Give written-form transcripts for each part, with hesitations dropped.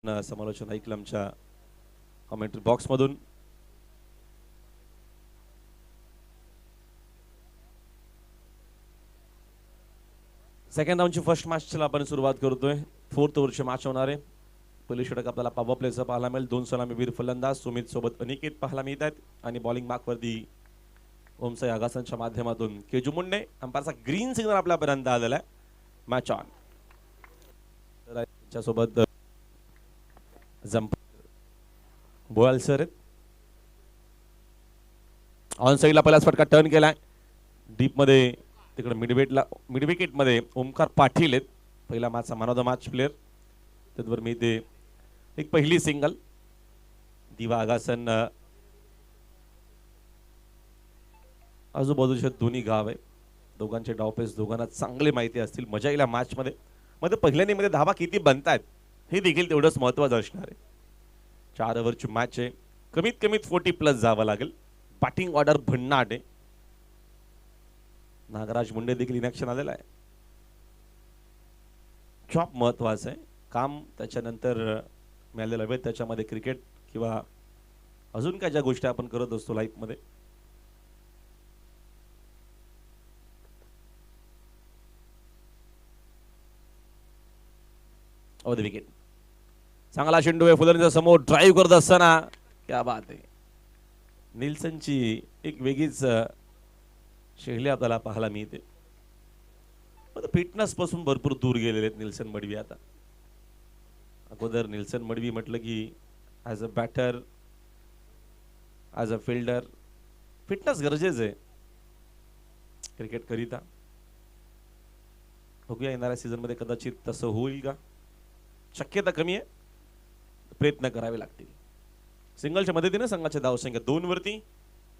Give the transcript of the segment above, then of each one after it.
समालोचन ऐकलं आमच्या कमेंट्री बॉक्समधून. सेकंड राऊंडची फर्स्ट मॅचला आपण सुरुवात करतोय. 4th ओव्हरची मॅच होणार आहे. पहिली षटक आपल्याला पॉवर प्लेचा पाहायला मिळेल. 2 सलामीवीर फलंदाज सुमित सोबत अनिकेत पाहायला मिळत आहेत आणि बॉलिंग मार्कवरती ओमसाई आगासांच्या माध्यमातून केजू मुंडे. अंपायरचा ग्रीन सिग्नल आपल्यापर्यंत आलेला आहे. Match on. त्याच्यासोबत बोयाल सर आहेत. ऑन साईडला पहिलाच फटका टर्न केलाय डीप मध्ये. तिकडे मिड विकेट मध्ये ओमकार पाटील आहेत. पहिला मॅचचा man of the match player. त्याचबरोबर मी ते एक पहिली सिंगल. दिवा आगासन आजूबाजूचे दोन्ही गाव आहे. दोघांचे डावपेस दोघांना चांगले माहिती असतील. मजा येईल मॅच मध्ये पहिल्या मध्ये धावा किती बनतायत हे देखील तेवढंच महत्त्वाचं असणार आहे. 4 ओव्हरची मॅच आहे. कमीत कमीत 40+ जावं लागेल. बॅटिंग ऑर्डर भन्नाट आहे. नागराज मुंडे देखील इनॅक्शन आलेला आहे. जॉब महत्वाचं आहे. काम त्याच्यानंतर मिळालेलं वेळ त्याच्यामध्ये क्रिकेट किंवा अजून काय ज्या गोष्टी आपण करत असतो लाईफमध्ये. Of the wicket. चांगला चेंडू आहे. फुलरच्या समोर ड्राईव्ह करत असताना क्या बात आहे. निल्सनची एक वेगळीच शैली आपल्याला पाहायला मिळते. फिटनेस पासून भरपूर दूर गेलेले आहेत निल्सन मडवी. आता अगोदर निल्सन मडवी म्हटलं की as a batter, as a fielder fitness गरजेचं आहे क्रिकेट करिता. बघूया येणाऱ्या सीझन मध्ये कदाचित तसं होईल का. शक्यता कमी आहे. प्रयत्न करावे लागतील. सिंगलच्या मदतीने संघाच्या धावसंख्या 2 वरती.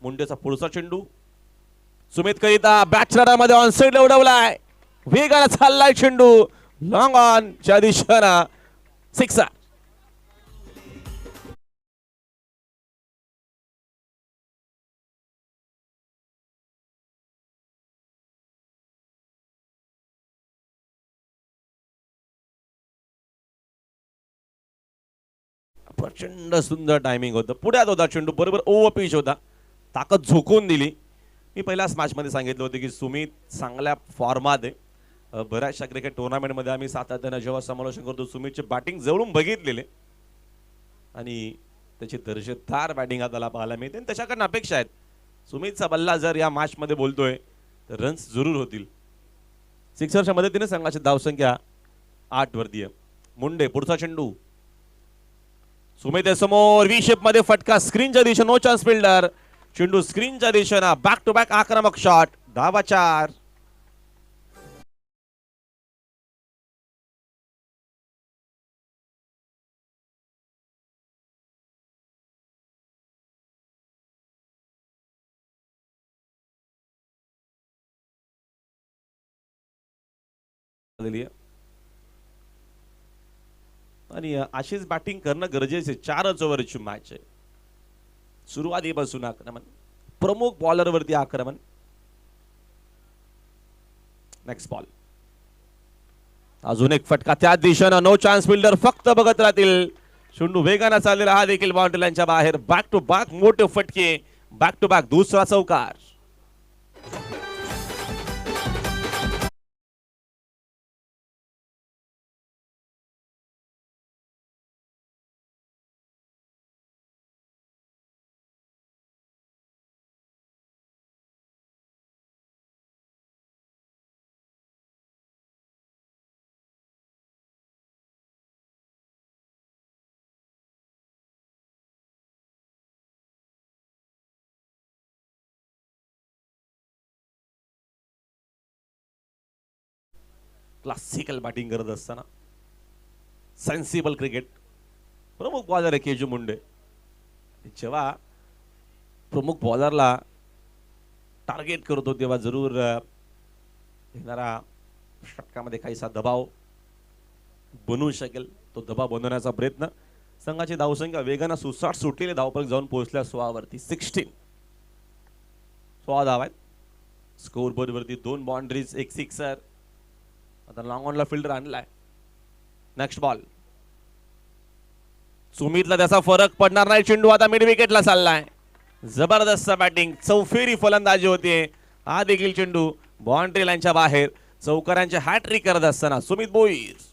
मुंडेचा पुढचा चेंडू सुमित करिता बॅटमध्ये ऑन साइड उडवलाय. वेगाने चाललाय चेंडू लॉंग ऑन च्या दिशेनं. सिक्सर. प्रचंड सुंदर टायमिंग होतं. पुढ्यात होता चेंडू. बरोबर ओव्हर पिच होता. ताकद झोकून दिली. मी पहिल्याच मॅचमध्ये सांगितलं होतं की सुमित चांगल्या फॉर्मात आहे. बऱ्याचशा क्रिकेट टुर्नामेंटमध्ये आम्ही सातत्यानं जेव्हा समालोचन करतो सुमितची बॅटिंग जवळून बघितलेले आणि त्याची दर्जेदार बॅटिंग आपल्याला पाहायला मिळते. आणि त्याच्याकडनं अपेक्षा आहेत. सुमितचा बल्ला जर या मॅचमध्ये बोलतोय तर रन्स जरूर होतील. सिक्सरच्या मदतीने संघाची धावसंख्या 8 वरती आहे. मुंडे पुढचा चेंडू सुमित समोर व्ही शेप मध्ये फटका स्क्रीनच्या दिशेने. No chance fielder. चेंडू स्क्रीनच्या दिशेने. बॅक टू बॅक आक्रमक शॉट. धावा 4. आणि अशीच बॅटिंग करणं गरजेचं आहे. 4च ओव्हरची मॅच आहे. सुरुवातीपासून आक्रमण. प्रमुख बॉलरवरती आक्रमण. Next ball. अजून एक फटका त्या दिशेनं. नो चान्स फिल्डर फक्त बघत राहतील. चेंडू वेगाने चाललेला हा देखील बाउंड्री लाईनच्या बाहेर. बॅक टू बॅक मोठे फटके. बॅक टू बॅक दुसरा चौकार. क्लासिकल बॅटिंग करत असताना सेन्सिबल क्रिकेट. प्रमुख बॉलर आहे केजू मुंडे. जेव्हा प्रमुख बॉलरला टार्गेट करतो तेव्हा जरूर येणारा षटकामध्ये काहीसा दबाव बनवू शकेल. तो दबाव बनवण्याचा प्रयत्न. संघाची धावसंख्या वेगाने सुसाट सुटलेले धावपळ जाऊन पोहोचल्या 16 वरती. 16 धावा आहेत. स्कोर बोर्ड वरती 2 बाउंड्रीज 1 सिक्सर. आता लॉंग ऑनला फिल्डर आणलाय. Next ball. सुमितला त्याचा फरक पडणार नाही. चेंडू आता मिड विकेटला चाललाय. जबरदस्त बॅटिंग, चौफेरी फलंदाजी होते. हा देखील चेंडू बाउंड्री लाईनच्या बाहेर. चौकारांचे हॅट्रिक करत असताना सुमित भोईर.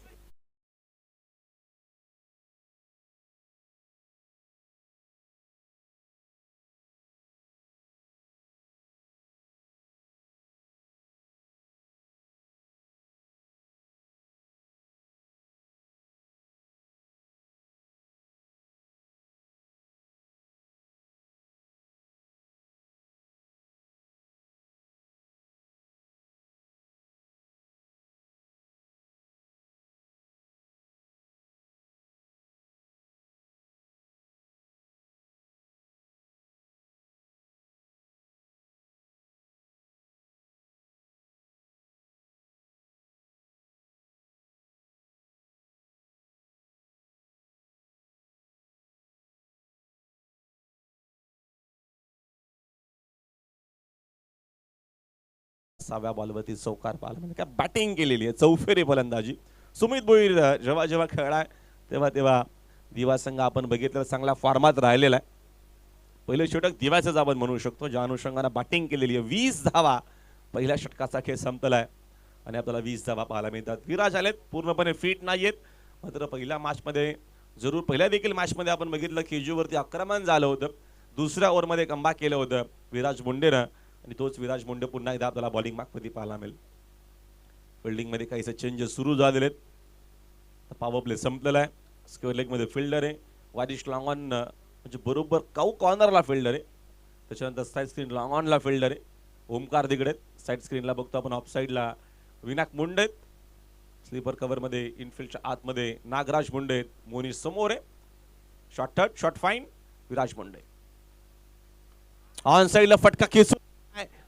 सहाव्या बॉलवरती चौकार पाहिला म्हणजे काय बॅटिंग केलेली आहे. चौफेरी फलंदाजी सुमित भोईर जेव्हा जेव्हा खेळलाय तेव्हा तेव्हा दिवा संघ आपण बघितलं चांगला फॉर्मात राहिलेला आहे. पहिले षटक दिव्याचंच आपण म्हणू शकतो. ज्या अनुषंगाने बॅटिंग केलेली आहे. 20 धावा पहिल्या षटकाचा खेळ संपलाय आणि आपल्याला 20 धावा पाहायला मिळतात. विराज आलेत, पूर्णपणे फिट नाहीयेत, मात्र पहिल्या मॅचमध्ये जरूर पहिल्या देखील मॅचमध्ये आपण बघितलं केजूवरती आक्रमण झालं होतं. दुसऱ्या ओव्हरमध्ये कमबॅक केलं होतं विराज मुंडेनं आणि तोच विराज मुंडे पुन्हा एकदा आपल्याला बॉलिंग मार्कमध्ये पाहायला मिळेल. फिल्डिंगमध्ये काहीसे चेंजेस सुरू झालेले आहेत. पॉवर प्ले संपलेला आहे. स्क्वेअर लेगमध्ये फिल्डर आहे वारिश लॉंगॉन, म्हणजे बरोबर काऊ कॉर्नरला फिल्डर आहे. त्याच्यानंतर साईड स्क्रीन लॉंगॉनला फिल्डर आहे. ओमकार दिगडे साईड स्क्रीनला बघतो आपण. ऑफ साईडला विनायक मुंडे आहेत. स्लीपर कव्हरमध्ये इनफिल्डच्या आतमध्ये नागराज मुंडे आहेत. मोनी समोर आहे. Short third, short fine, Viraj Munde. On साईडला फटका खेचून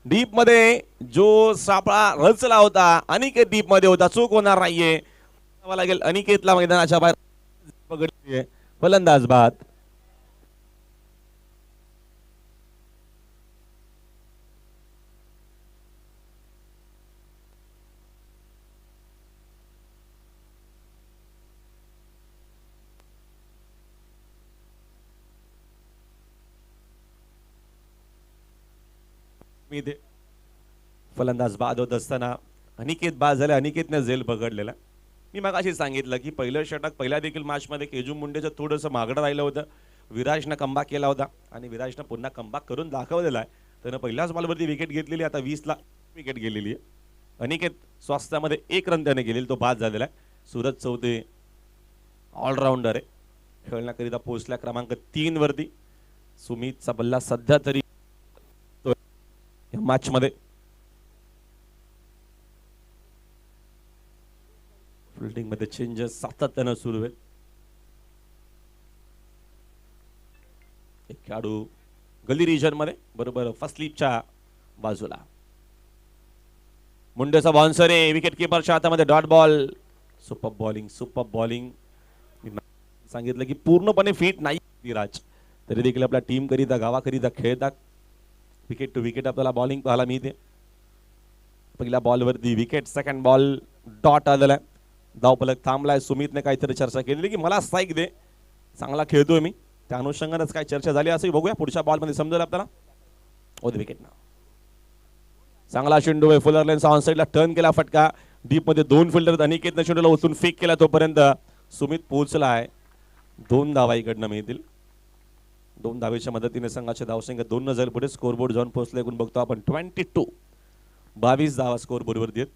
डीप मध्ये जो सापळा रचला होता अनिकेत डीप मध्ये होता. चूक होणार नाहीये लागेल. अनिकेतला मैदानाच्या बाहेर पकडली फलंदाज बाद. मी ते फलंदाज बाद होत असताना अनिकेत बाद झाले. अनिकेतने झेल पकडलेला. मी मगाशी सांगितलं की पहिलं षटक पहिल्या देखील मॅचमध्ये केजू मुंडेचं थोडंसं मागडं राहिलं होतं. विराजनं कमबॅक केला होता आणि विराजनं पुन्हा कमबॅक करून दाखवलेला आहे. त्यानं पहिल्याच बॉलवरती विकेट घेतलेली, आता 20ला विकेट गेलेली आहे. अनिकेत स्वास्थ्यामध्ये 1 रन त्याने गेलेली, तो बाद झालेला आहे. सूरज चौथे ऑलराऊंडर आहे, खेळण्याकरिता पोहोचल्या क्रमांक 3 वरती. सुमितचा बल्ला सध्या तरी मॅच मध्ये फिल्डिंग मध्ये चेंजेस सातत्यानं सुरू आहेत. एक खेळाडू गली रिजन मध्ये बरोबर फर्स्ट स्लीपच्या बाजूला. मुंडेचा बाउन्सर आहे. विकेट किपरच्या हातामध्ये dot ball. Super bowling, super bowling. सांगितलं की पूर्णपणे फिट नाही विराज, तरी देखील आपल्या टीम करिता गावाकरिता खेळतात. विकेट टू विकेट आपल्याला बॉलिंग पाहायला मिळते. पहिल्या बॉलवरती विकेट, सेकंड बॉल डॉट आलेला आहे. धावफलक थांबलाय. सुमितने काहीतरी चर्चा केली की मला स्ट्राईक दे, चांगला खेळतोय मी, त्या अनुषंगानेच काय चर्चा झाली असं बघूया. पुढच्या बॉलमध्ये समजेल आपल्याला. ओद विकेट ना चांगला चेंडू आहे. फुलर लेन्स ऑन साईडला टर्न केला फटका. डीप मध्ये 2 फिल्डर. अनिकेतने चेंडूला उचलून फेक केला, तोपर्यंत सुमित पोहोचला आहे. 2 धावा इकडनं मिळतील. 2 धावेच्या मदतीने संघाचे धावसंख्या 2 न जाईल पुढे. स्कोरबोर्ड जाऊन पोहोचले एकूण बघतो आपण 22. 22 धावा स्कोरबोर्डवरती आहेत.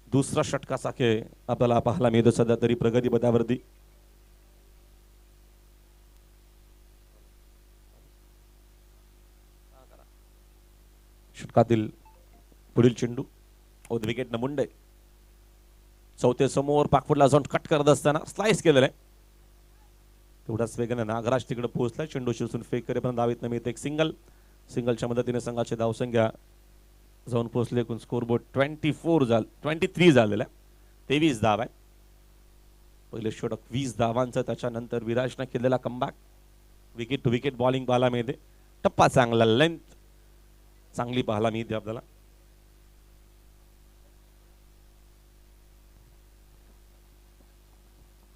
दुसरा षटकाचा खेळ आपल्याला पाहायला मिळतो सध्या तरी प्रगती पथावरती. षटकातील पुढील चेंडू ओद विकेट न मुंडे. चौथे समोर पाकफुटला जाऊन कट करत असताना स्लाइस केलेलं आहे. तेवढाच वेगाने नागराज तिकडे पोहोचला. चेंडू शिरसून फेक करेपर्यंत धावीत मिळते एक सिंगल. सिंगलच्या मदतीने संघाची धावसंख्या जाऊन पोहोचले. एकूण स्कोरबोर्ड 23 झालेला आहे. 23 धाव आहे. पहिले षटक 20 धावांचं, त्याच्यानंतर विराजने केलेला कमबॅक. विकेट टू विकेट बॉलिंग पाहायला मिळते. टप्पा चांगला, लेंथ चांगली पाहायला मिळते आपल्याला.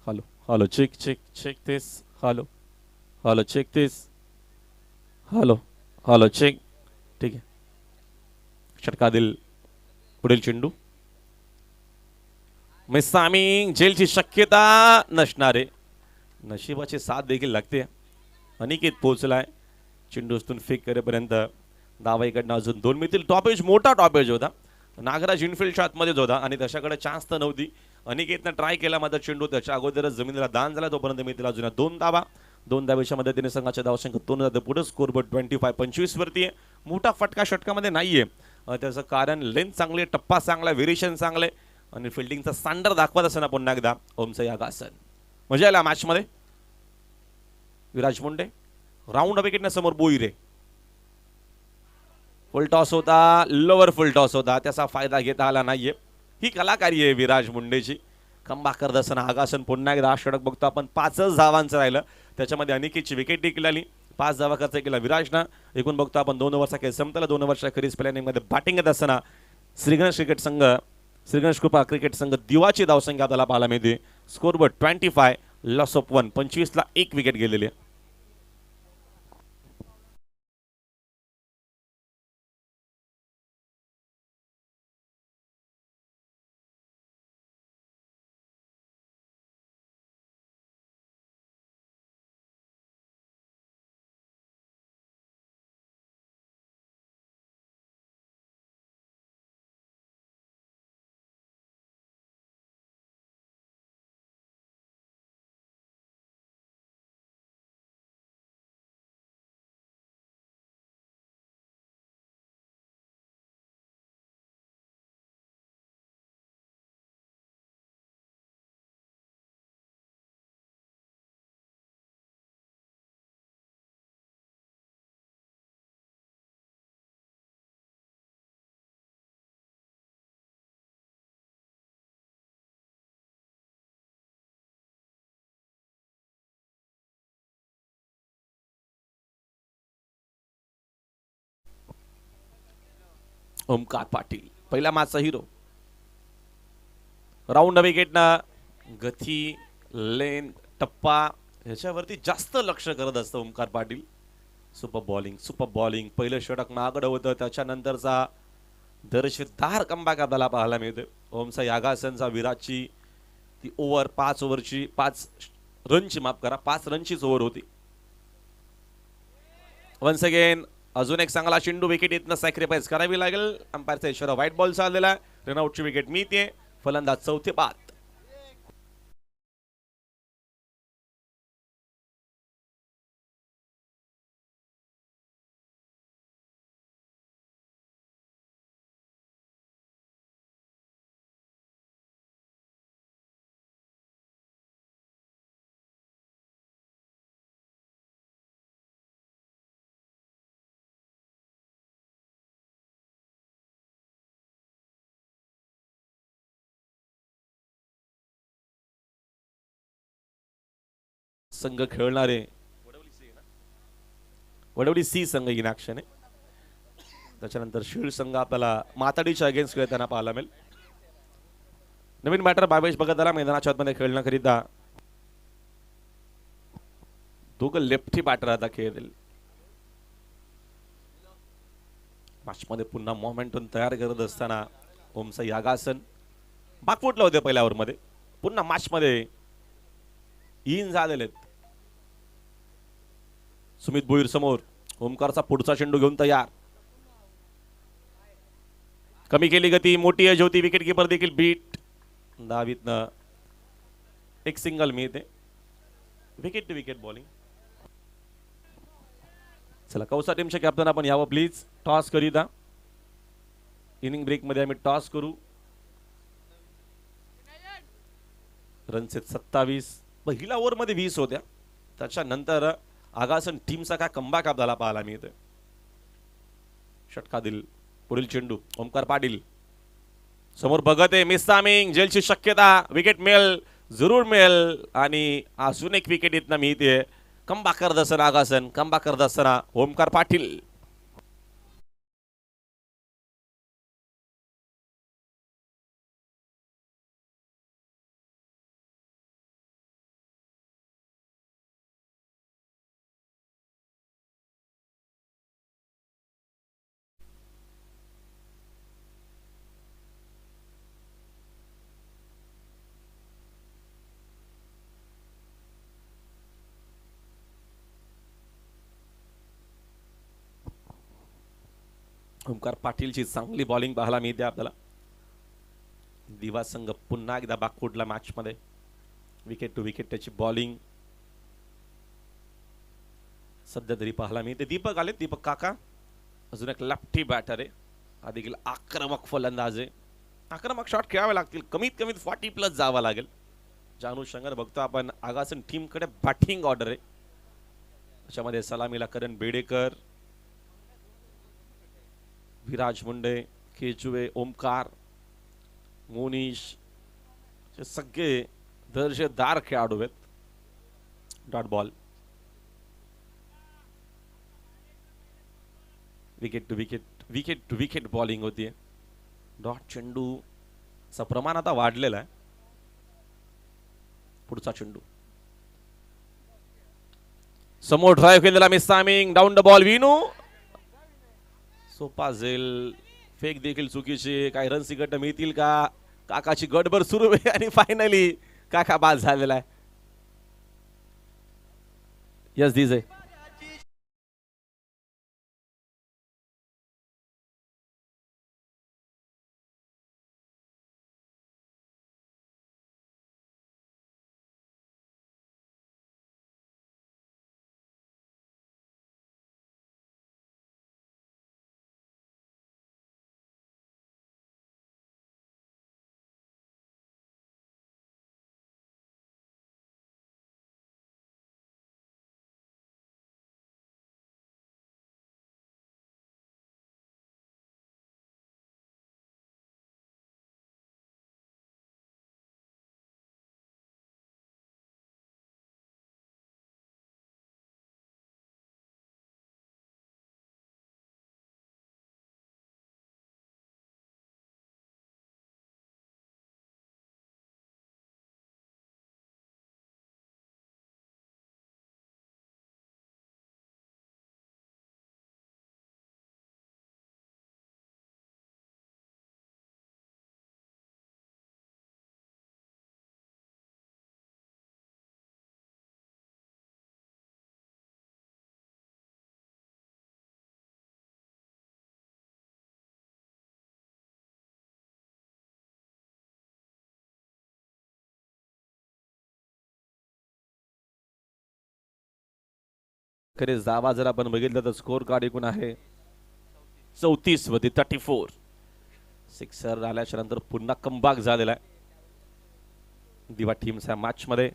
Hello hello check check check तेच hello hello check this. Hello hello check. ठीक आहे. षटकातील पुढील चेंडू मिसामिंग झेलची शक्यता नसणारे. नशिबाची साथ देखील लागते. अनिकेत पोहोचलाय चेंडूतून फेक करेपर्यंत. दावाईकडनं अजून 2 मिळतील. टॉपेज मोठा टॉपेज होता. नागराज इनफिल्डच्या आतमध्येच होता आणि त्याच्याकडे चान्स तर नव्हती. अनिकेतनं ट्राय केला मात्र चेंडू त्याच्या अगोदरच जमिनीला दान झाला. तोपर्यंत मिळतील अजून 2 धावा. 2 धावेच्या मदतीने संघाच्या धावसंख्या 2 जाते पुढे. स्कोर बोर्ड 25-25 वरती आहे. मोठा फटका षटकामध्ये नाहीये. त्याचं कारण लेंथ चांगली, टप्पा चांगला, व्हेरिएशन चांगले आणि फिल्डिंगचा स्टँडर्ड दाखवत असताना पुन्हा एकदा ओमचं यागासन. मजा आला मॅचमध्ये. विराज मुंडे राऊंड विकेटने समोर बोईरे. फुल टॉस होता, लोअर फुल टॉस होता, त्याचा फायदा घेता आला नाहीये. ही कलाकारी आहे विराज मुंडेची. कमबॅक करत असताना आगासन पुन्हा एकदा षटक बघतो आपण. 5च धावांचं राहिलं. त्याच्यामध्ये अनिकेतची विकेट देखील आली. 5 धावा खर्च केला विराजनं. एकूण बघतो आपण 2 ओव्हरचा खेळ संपला. 2 ओव्हरच्या खरीज प्लॅनिंगमध्ये बॅटिंग येत असताना श्रीगणेश क्रिकेट संघ, श्रीगणेश कृपा क्रिकेट संघ दिवाची धावसंख्या आपल्याला पाहायला मिळते. Scoreboard 25, loss of 1. 25ला 1 विकेट गेलेली आहे. ओमकार पाटील पहिला मॅचचा हिरो. राऊंड विकेटनं गती, लेंथ, टप्पा ह्याच्यावरती जास्त लक्ष करत असतं ओमकार पाटील. Super bowling. पहिलं षटक महागडं होतं. त्याच्यानंतरचा दर्शदार कमबॅक आपल्याला पाहायला मिळते. ओमचा यागासनचा विराटची ती ओव्हर 5 ओव्हरची 5 रनची, माफ करा 5 रनचीच ओव्हर होती. वन्स अगेन अजून एक चांगला चेंडू. विकेट इथनं सॅक्रिफाईस करावी लागेल. अंपायरचा इशारा व्हाईट बॉल चाललेला. रनआउटची विकेट मिळते. फलंदाज चौथे बाद. संघ खेळणारे वडवडी सी संघ इन ऍक्शन आहे. त्याच्यानंतर शीळ संघ आपल्याला माताडीच्या अगेन्स्ट खेळताना पाहायला मिळेल. नवीन बॅटर बावेश बघत आला मैदानाच्या आतमध्ये खेळण्याकरिता. दोघं लेफ्टी बॅटर आता खेळतील. मॅचमध्ये पुन्हा मोमेंटम तयार करत असताना ओमचा यागासन बाकफुटला होते पहिल्या ओव्हरमध्ये. पुन्हा मॅचमध्ये इन झालेले. सुमित भोईर समोर. ओमकारचा पुढचा चेंडू घेऊन तयार. कमी केली गती, मोठी एज होती. विकेट किपर देखील बीट. दावीतनं एक सिंगल मिळते. Wicket to wicket bowling. चला कौसा टीमचे कॅप्टन आपण यावं प्लीज. टॉस करीता इनिंग ब्रेक मध्ये आम्ही टॉस करू. रनचे 27. पहिल्या ओव्हर मध्ये 20 होत्या. त्याच्यानंतर आगासन टीमचा काय कमबॅक आपल्याला पाहायला मिळतोय. षटकातील पुढील चेंडू ओमकार पाटील समोर बघत आहे. मिसामिंग जेलची शक्यता. विकेट मिळेल, जरूर मिळेल आणि अजून एक विकेट इथनं मिळते. कमबॅक करत असताना आगासन, कमबॅक करत असताना ओमकार पाटील. ओमकार पाटीलची चांगली बॉलिंग पाहायला मिळते आपल्याला. दिवा संघ पुन्हा एकदा बागफुटला मॅच मध्ये. विकेट टू विकेट त्याची बॉलिंग सध्या तरी पाहायला मिळते. दीपक आले, दीपक काका अजून एक लेफ्टी बॅटर आहे. हा देखील आक्रमक फलंदाज आहे. आक्रमक शॉट खेळावे लागतील, कमीत कमी 40+ जावा लागेल. ज्या अनुषंगाने बघतो आपण आगासन टीमकडे बॅटिंग ऑर्डर आहे. त्याच्यामध्ये सलामीला करण बेडेकर, विराज मुंडे, केजुए, ओमकार, मोनिश हे सगळे दर्जेदार खेळाडू आहेत. Dot ball, wicket to wicket, wicket to wicket bowling होतीये. डॉट चेंडू चा प्रमाण आता वाढलेला आहे. पुढचा चेंडू समोर ड्राइव्ह केलेला miss timing, down the ball. Vinu सोपा झेल, फेक देखील चुकीची. काही रन्स इकट मिळतील का? काकाची गडबड सुरू आहे आणि फायनली काका बाद झालेला आहे. Yes DJ. खरे जावा जर आपण बघितलं तर स्कोर कार्ड एकूण आहे 34 मध्ये 34. सिक्सर आल्याच्या नंतर पुन्हा कमबॅक झालेला आहे दिवा टीमच्या मॅच मध्ये.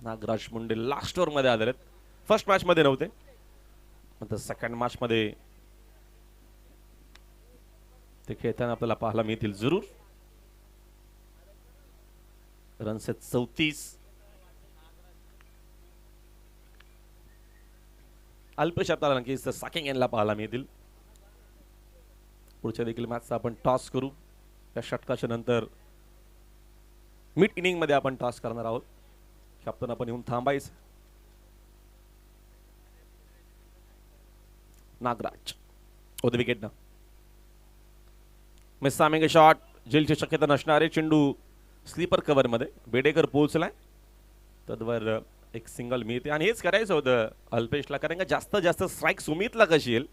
नागराज मुंडे लास्ट ओव्हर मध्ये आले आहेत. फर्स्ट मॅच मध्ये नव्हते, नंतर सेकंड मॅच मध्ये ते खेळताना आपल्याला पाहायला मिळतील जरूर. रन्स 34. अल्पेश आपल्याला नक्कीच साकिंग यांना पाहायला मिळतील. पुढच्या देखील मॅचचा आपण टॉस करू. या षटकाच्या नंतर मिड इनिंग मध्ये आपण टॉस करणार आहोत. कॅप्टन आपण येऊन थांबायचं. नागराज ओद विकेट ना मिस टायमिंग शॉट, जेलची शक्यता नसणारे. चेंडू स्लीपर कव्हर मध्ये बेडेकर पोहोचलाय. तद्वर एक सिंगल मिळते आणि हेच करायचं होतं अल्पेशला, कारण का जास्तीत जास्त स्ट्राईक सुमितला कशी येईल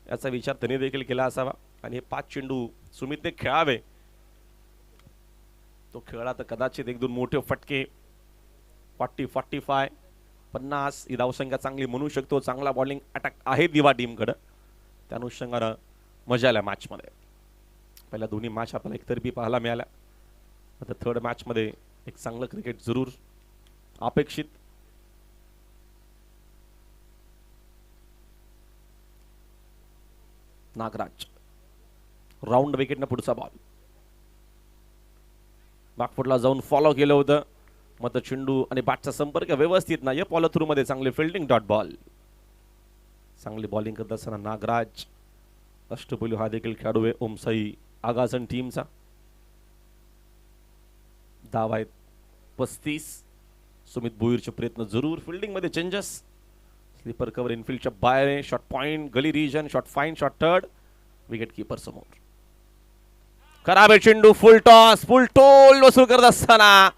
याचा विचार त्याने देखील केला असावा. आणि हे 5 चेंडू सुमितने खेळावे. तो खेळला तर कदाचित 1-2 मोठे फटके 40, 45, 50 ही धावसंख्या चांगली म्हणू शकतो. चांगला बॉलिंग अटॅक आहे दिवा टीमकडे. त्या अनुषंगानं मजा आल्या मॅच मध्ये. पहिल्या दोन्ही मॅच आपल्याला एकतर्फी पाहायला मिळाल्या. आता थर्ड मॅच मध्ये एक चांगलं क्रिकेट जरूर अपेक्षित. नागराज राऊंड विकेट न पुढचा बॉल बॅकफुटला जाऊन फॉलो केलं होतं. मग चेंडू आणि बॅटचा संपर्क व्यवस्थित नाही. फॉलो थ्रू मध्ये चांगली फिल्डिंग. Dot ball. चांगली बॉलिंग करत असताना नागराज अष्टपैलू हा देखील खेळाडू आहे ओमसाई आगासन टीमचा. धाव आहेत 35. सुमित भोईरचे प्रयत्न जरूर. फिल्डिंग मध्ये चेंजेस. स्लीपर कव्हर इनफिल्डच्या बाहेर. Shot point gully region. Shot fine. Shot third. Wicket keeper समोर. खराब आहे चेंडू. फुल टॉस. फुल टोल वसूल करत असताना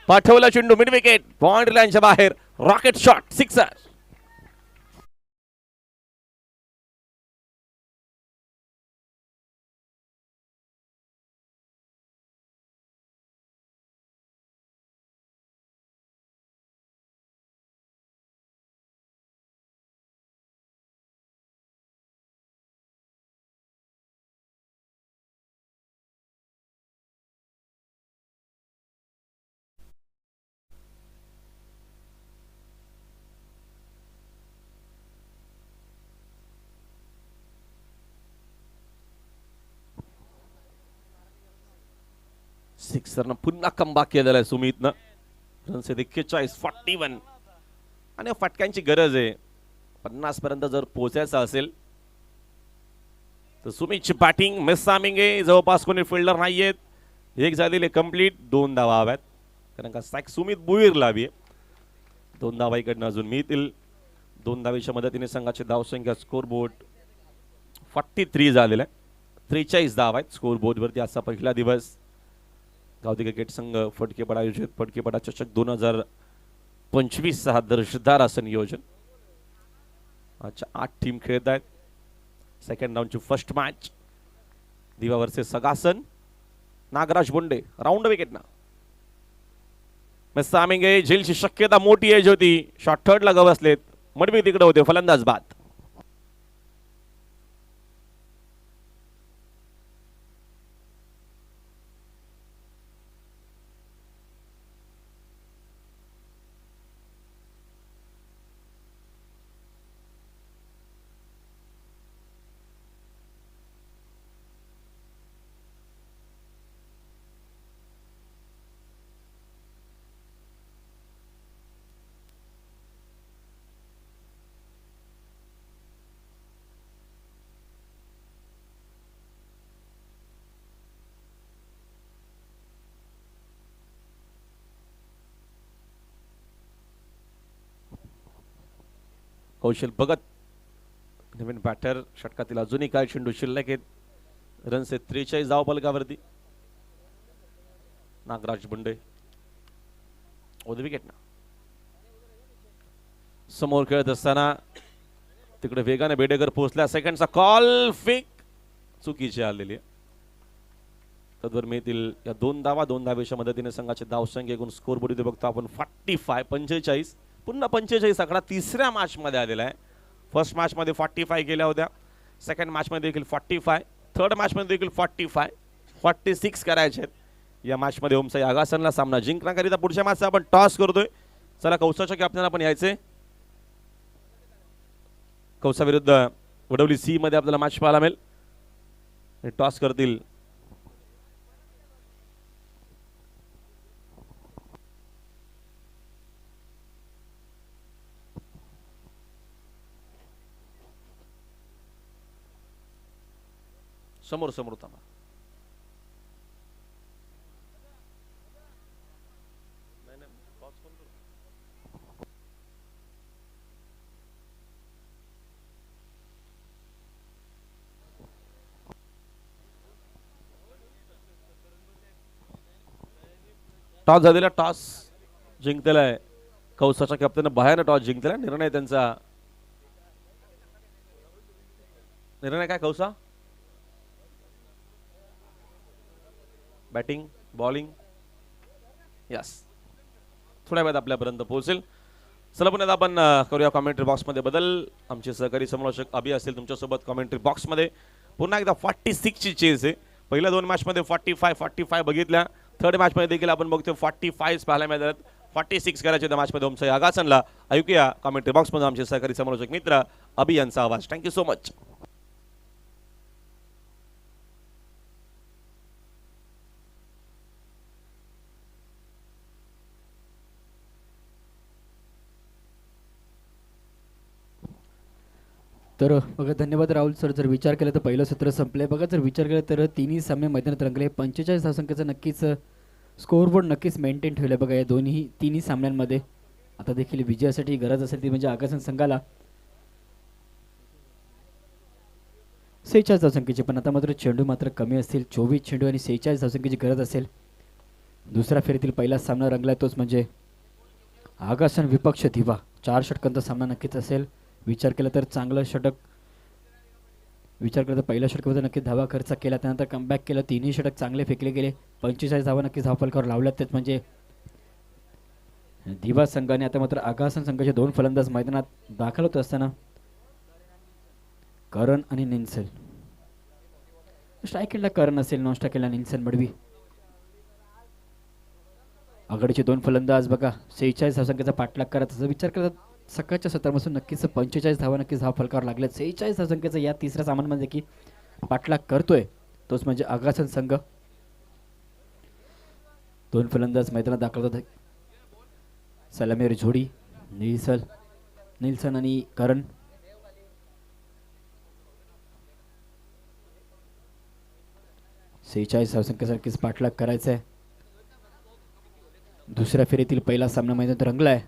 पाठवला चेंडू मिड विकेट. बाउंड्री लाईनच्या बाहेर. Rocket shot. सिक्सर. सिक्सरनं पुन्हा कमबॅक केलेला आहे सुमितनं. रन्स 41 आणि फटक्यांची गरज आहे. 50 पर्यंत जर पोहोचायचं असेल तर सुमितची बॅटिंग मिसामिंग आहे. जवळपास कोणी फिल्डर नाहीयेत. एक झालेले कंप्लीट. 2 धावा हव्यात कारण का सॅक सुमित बुईरला हवी आहे. 2 धावा इकडनं अजून मिळतील. 2 धावेच्या मदतीने संघाची धावसंख्या स्कोर बोर्ड 43 झालेला आहे. 43 धावा आहेत स्कोर बोर्डवरती. आजचा पहिला दिवस गावठी क्रिकेट संघ फटकेपडा आयोजित फटकेपडा चषक 2025 हा दर्शदार असं नियोजन. आजच्या 8 टीम खेळत आहेत. सेकंड राऊंडची first match Diva versus Sagasan. Nagraj Bonde round wicket ना मिसामिंग आहे. झेलची शक्यता मोठी एज होती. शॉट थर्डला गवसलेत. मडवी तिकडे होते. फलंदाज बाद. कौशल बघत नवीन बॅटर. षटकातील अजूनही काय चेंडू शिल्लक आहेत. रन्स 43 धाव फलकावरती. नागराज बुंडे विकेट ना. समोर खेळत असताना तिकडे वेगाने बेडेकर पोहोचला. सेकंडचा कॉल फेक चुकीची आलेली आहे. तद्वर मिळतील या 2 धावा. 2 धावेच्या मदतीने संघाचे धावसंख्या एकूण स्कोर बोर्ड इथे बघतो आपण 45 पुन्हा 45 आकडा तिसऱ्या मॅच मध्ये आलेला आहे. फर्स्ट मॅच मध्ये 45 केल्या होत्या. सेकंड मॅच मध्ये देखील 45. थर्ड मॅच मध्ये देखील 46 करायचे आहेत. या मॅच मध्ये ओमसाई आगासनला सामना जिंकण्याकरिता पुढच्या मॅचचा आपण टॉस करतोय. चला कौसाच्या कॅप्टन आपण यायचे. कौसा विरुद्ध वडवली सी मध्ये आपल्याला मॅच पाहायला मिळेल. टॉस करतील समोर समोर थांबा. टॉस झालेला. टॉस जिंकलेला आहे कौसाच्या कॅप्टन. बाहेर टॉस जिंकलेला. निर्णय त्यांचा. निर्णय काय कौसा? Batting bowling. यस थोड्या वेळात आपल्यापर्यंत पोहोचेल. चला पुन्हा आपण करूया कॉमेंट्री बॉक्समध्ये बदल. आमचे सहकारी समालोचक अभि असतील तुमच्यासोबत कॉमेंट्री बॉक्समध्ये. पुन्हा एकदा 46 ची चेस आहे. पहिल्या 2 मॅचमध्ये 45 बघितल्या. थर्ड मॅचमध्ये देखील आपण बघतो 45 पाहायला मिळतात. 46 करायचे त्या मॅचमध्ये ओमसाई आगासनला. ऐकूया कॉमेंट्री बॉक्समध्ये आमचे सहकारी समालोचक मित्र अभि यांचा आवाज. Thank you so much. तर बघा धन्यवाद राहुल सर. जर विचार केला तर पहिलं सत्र संपलंय. बघा जर विचार केला तर तिन्ही सामने मैदानात रंगले. 45 धावसंख्येचा नक्कीच स्कोअरबोर्ड नक्कीच मेंटेन ठेवलं बघा या तिन्ही सामन्यांमध्ये. आता देखील विजयासाठी गरज असेल ती म्हणजे आगासन संघाला 46 धावसंख्येची. पण आता मात्र चेंडू मात्र कमी असतील. 24 चेंडू आणि 46 धावसंख्येची गरज असेल. दुसऱ्या फेरीतील पहिला सामना रंगला तोच म्हणजे आगासन विपक्ष दिवा. 4 षटकांचा सामना नक्कीच असेल. विचार केला तर चांगलं षटक. विचार केला तर पहिल्या षटकामध्ये नक्की धावा खर्च केला. त्यानंतर कमबॅक केलं. 3ही षटक चांगले फेकले गेले. 45 धावा नक्कीच धावफलकावर लावल्यात. तेच म्हणजे दिवा संघाने. आता मात्र आगासन संघाचे 2 फलंदाज मैदानात दाखल होत असताना करण आणि निन्सल. स्ट्राईक केला करण असेल. नॉन स्ट्राईक केला निन्सल मडवी. आघाडीचे 2 फलंदाज बघा 46 धावसंख्येचा पाठलाग करत. असं विचार केला सकाळच्या सत्रापासून नक्कीच 45 धावा नक्कीच धाव फलकावर लागल्यात. 46 धावसंख्येचा या तिसऱ्या सामन्यामध्ये की पाठलाग करतोय तोच म्हणजे आगासन संघ. दोन फलंदाज मैदानात दाखल होतात. सलामीवर जोडी निल्सन आणि करण. सेहेचाळीस धावसंख्येसारखीच पाठलाग करायचा आहे. दुसऱ्या फेरीतील पहिला सामना मैदानात रंगलाय.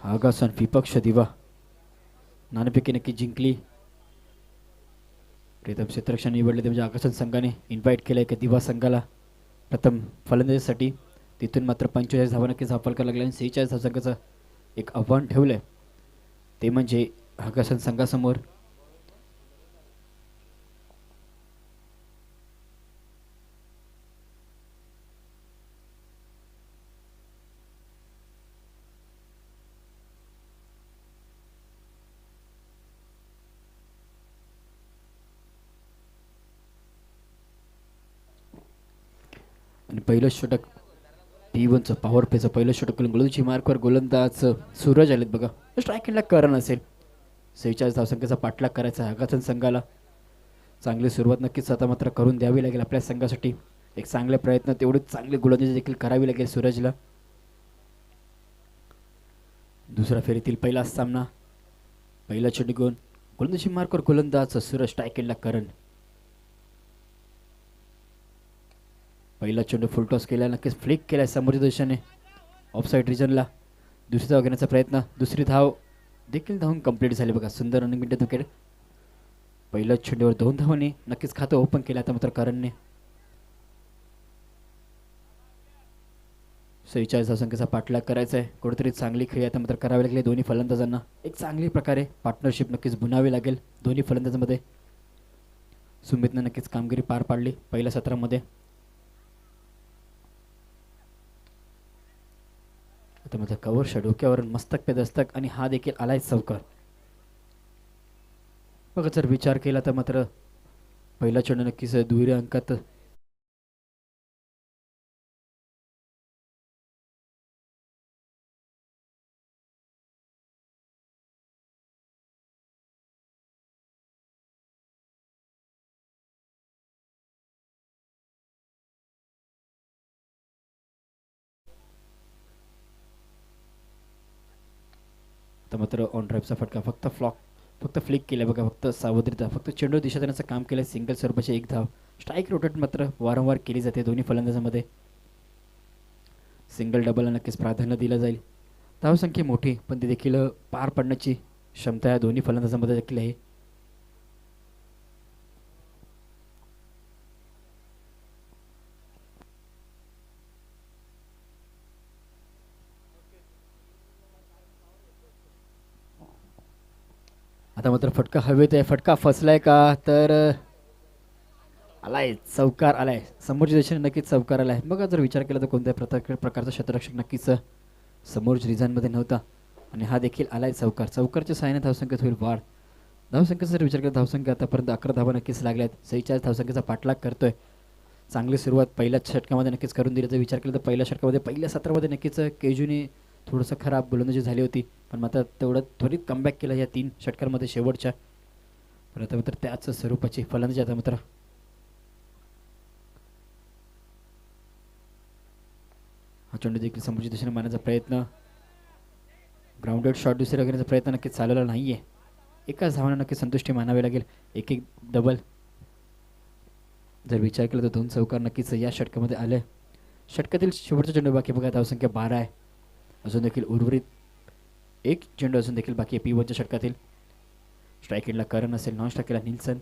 आगासन विपक्ष दिवा नाणेफेकी नक्की जिंकली. प्रीतम क्षेत्ररक्षण निवडले ते म्हणजे आगासन संघाने इन्व्हाइट केलंय की दिवा संघाला प्रथम फलंदाजीसाठी. तिथून मात्र 45 धावा नक्कीच हा फलका लागला आणि 46 धावसंख्याचं एक आव्हान ठेवलंय ते म्हणजे आगासन संघासमोर. आणि पहिलं षटक P1चं पॉवर प्लेचं पहिलं षटक करून गोलंदाजी मार्कवर गोलंदाज सूरज आलेत बघा. स्ट्राईक एंडला करण असेल. 46 धावसंख्येचा पाठलाग करायचा आगासन संघाला. चांगली सुरुवात नक्कीच आता मात्र करून द्यावी लागेल आपल्या संघासाठी. एक चांगले प्रयत्न तेवढे चांगले गोलंदाजी देखील करावी लागेल सूरजला. दुसऱ्या फेरीतील पहिला सामना पहिला चेंडू घेऊन गोलंदाजी मार्कवर गोलंदाज सूरज. स्ट्राईक एंडला करण. पहिला चेंडू फुलटॉस केला नक्कीच फ्लिक केलाय समोरच्या दिशेने ऑफसाईड रिजनला. दुसरी धाव घेण्याचा प्रयत्न दुसरी धाव देखील धावून कंप्लीट झाली बघा. सुंदर रनिंग मिनिट विकेट. पहिल्या चेंडूवर 2 धावांनी नक्कीच खातं ओपन केलं आता मात्र करणने. 46 धावसंख्येचा पाठलाग करायचा आहे. कुठेतरी चांगली खेळी आता मात्र करावी लागली दोन्ही फलंदाजांना. एक चांगली प्रकारे पार्टनरशिप नक्कीच बुनावी लागेल दोन्ही फलंदाजांमध्ये. सुमितनं नक्कीच कामगिरी पार पाडली पहिल्या सत्रामध्ये. आता माझा कव्हरच्या डोक्यावर मस्तक पे दस्तक आणि हा देखील आलाय चौकार. बघा जर विचार केला तर मात्र पहिला चेंडू नक्कीच दुहेरी अंकात मात्र ऑन ड्राईव्हचा फटका फक्त फ्लिक केला बघा. फक्त सावधरिता फक्त चेंडू दिशा देण्याचं काम केलं. सिंगल स्वरूपाची एक धाव. स्ट्राईक रोटेट मात्र वारंवार केली जाते दोन्ही फलंदाजांमध्ये. सिंगल डबलला नक्कीच प्राधान्य दिलं जाईल. धावसंख्या मोठी पण ती देखील पार पडण्याची क्षमता या दोन्ही फलंदाजांमध्ये देखील आहे. आता मात्र फटका हवेत आहे. फटका फसलाय का तर आलाय चौकार आलाय. समोरच्या दिशेने नक्कीच चौकार आलाय. बघा जर विचार केला तर कोणत्या प्रकारचा क्षेत्ररक्षक नक्कीच समोरच्या रिझनमध्ये नव्हता आणि हा देखील आलाय चौकार. चौकारच्या साहाय्याने धावसंख्येत होईल वाढ. धावसंख्येचा जर विचार केला धावसंख्या आतापर्यंत 11 धावा नक्कीच लागल्यात. 46 धावसंख्येचा पाठलाग करतोय. चांगली सुरुवात पहिल्याच षटकामध्ये नक्कीच करून दिली. जर विचार केला तर पहिल्या षटकामध्ये पहिल्या सत्रामध्ये नक्कीच केजूने थोडंसं खराब गोलंदाजी झाली होती पण मात्र तेवढं त्वरित कमबॅक केलं या 3 षटकांमध्ये शेवटच्या. पण आता मात्र त्याच स्वरूपाची फलंदाजी आता मात्र हा चेंडू देखील समोरच्या दिशेने मारण्याचा प्रयत्न. ग्राउंडेड शॉट दुसऱ्या घेण्याचा प्रयत्न नक्कीच चालवला नाही आहे. एकाच धावाने नक्की संतुष्टी मानावी लागेल. एक डबल जर विचार केला तर 2 चौकार नक्कीच या षटकामध्ये आले. षटकातील शेवटचा चेंडू बाकी बघा. धावसंख्या 12 आहे. अजून देखील उर्वरित एक चेंडू अजून देखील बाकी आहे P1च्या षटकातील. स्ट्राईक एंडला करण असेल. नॉन स्ट्राईक केला निल्सन.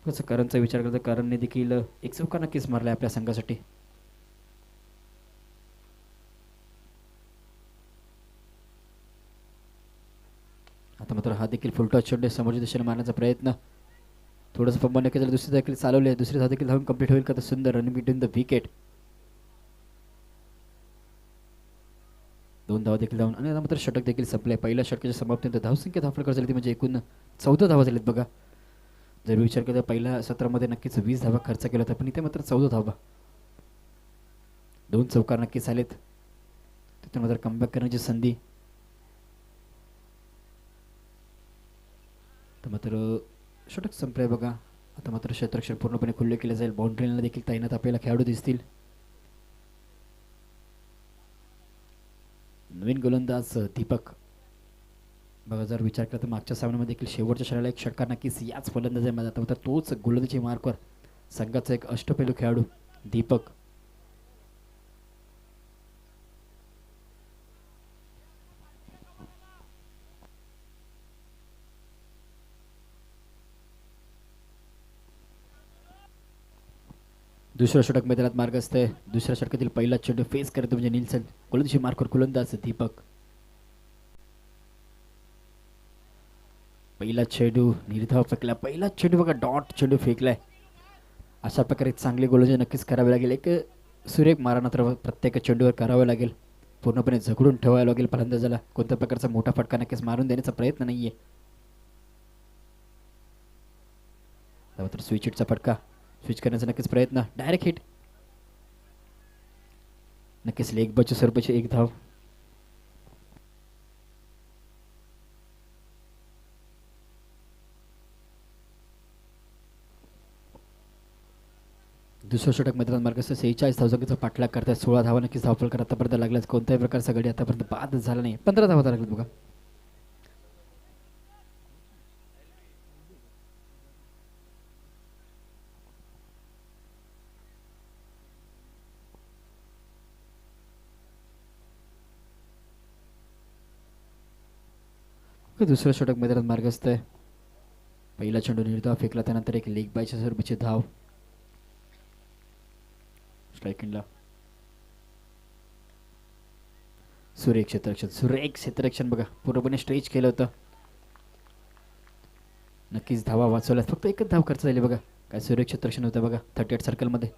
कसं करणचा विचार करता करणने देखील एक चौकार नक्कीच मारला आपल्या संघासाठी. आता मात्र हा देखील फुलटॉस चेंडू समोरच्या दिशेने मारण्याचा प्रयत्न. थोडंसं पंबन केलं. दुसरी देखील चालवले. दुसरी धाव देखील धावून कंप्लीट होईल का तर सुंदर रनिंग बिटवीन द विकेट. 2 धावा देखील धावून आणि आता मात्र षटक देखील संपले. पहिल्या षटकाच्या समाप्तीनंतर धावसंख्या धावफलक झाली ती म्हणजे एकूण 14 धावा झालीत बघा. जर विचार केला पहिल्या सत्रामध्ये नक्कीच 20 धावा खर्च केला होता पण इथे मात्र 14 धावा. 2 चौकार नक्कीच आलेत. तिथून मात्र कमबॅक करण्याची संधी. तर मात्र षटक संपलंय बघा. आता मात्र क्षेत्ररक्षण पूर्णपणे खुल्ले केले जाईल. बाउंड्रीला देखील तैनात आपल्याला खेळाडू दिसतील. नवीन गोलंदाज दीपक. बघा जर विचार केला तर मागच्या सामन्यामध्ये देखील शेवटच्या क्षणाला एक षटकार नक्कीच याच फलंदाजामध्ये आता मात्र तोच गोलंदाजी मार्कवर संघाचा एक अष्टपैलू खेळाडू दीपक. दुसऱ्या षटक मैदानात मार्ग असते. दुसऱ्या षटकातील पहिला चेंडू फेस करतो म्हणजे निल्सन. गोलंदाजी मार्कवर गोलंदाज दीपक. पहिला चेंडू निर्धाव फेकला. पहिला चेंडू बघा डॉट चेंडू फेकलाय. अशा प्रकारे चांगली गोलंदाजी नक्कीच करावी लागेल. एक सुरेख मारा मात्र प्रत्येक चेंडूवर करावं लागेल. पूर्णपणे झगडून ठेवावं लागेल फलंदाजाला. कोणत्या प्रकारचा मोठा फटका नक्कीच मारून देण्याचा प्रयत्न नाहीये. मात्र स्विच हिटचा फटका स्विच करण्याचा नक्कीच प्रयत्न. Direct hit. नक्कीच लेग बच स्वरूपाची एक धाव. दुसरं षटक मैदानात मार्ग असं 46 धावसंख्येचा पाठलाग करतात. 16 धावा नक्कीच धावफल करत आतापर्यंत लागल्यास कोणत्याही प्रकारचा गडी आतापर्यंत बाद झाला नाही. 15 धावा लागल्यात बघा. दुसरं षटक मैदानात मार्ग असतंय. पहिला चेंडू निर्धाव फेकला. त्यानंतर एक लेग बायच्या स्वरूपाची धाव. स्ट्रायकिंगला सुरेख क्षेत्ररक्षण. सुरेख क्षेत्ररक्षण बघा पूर्णपणे स्ट्रेच केलं होतं. नक्कीच धावा वाचवल्यात. फक्त एकच धाव खर्च झाली बघा. काय सुरेख क्षेत्ररक्षण होतं बघा 38 सर्कलमध्ये.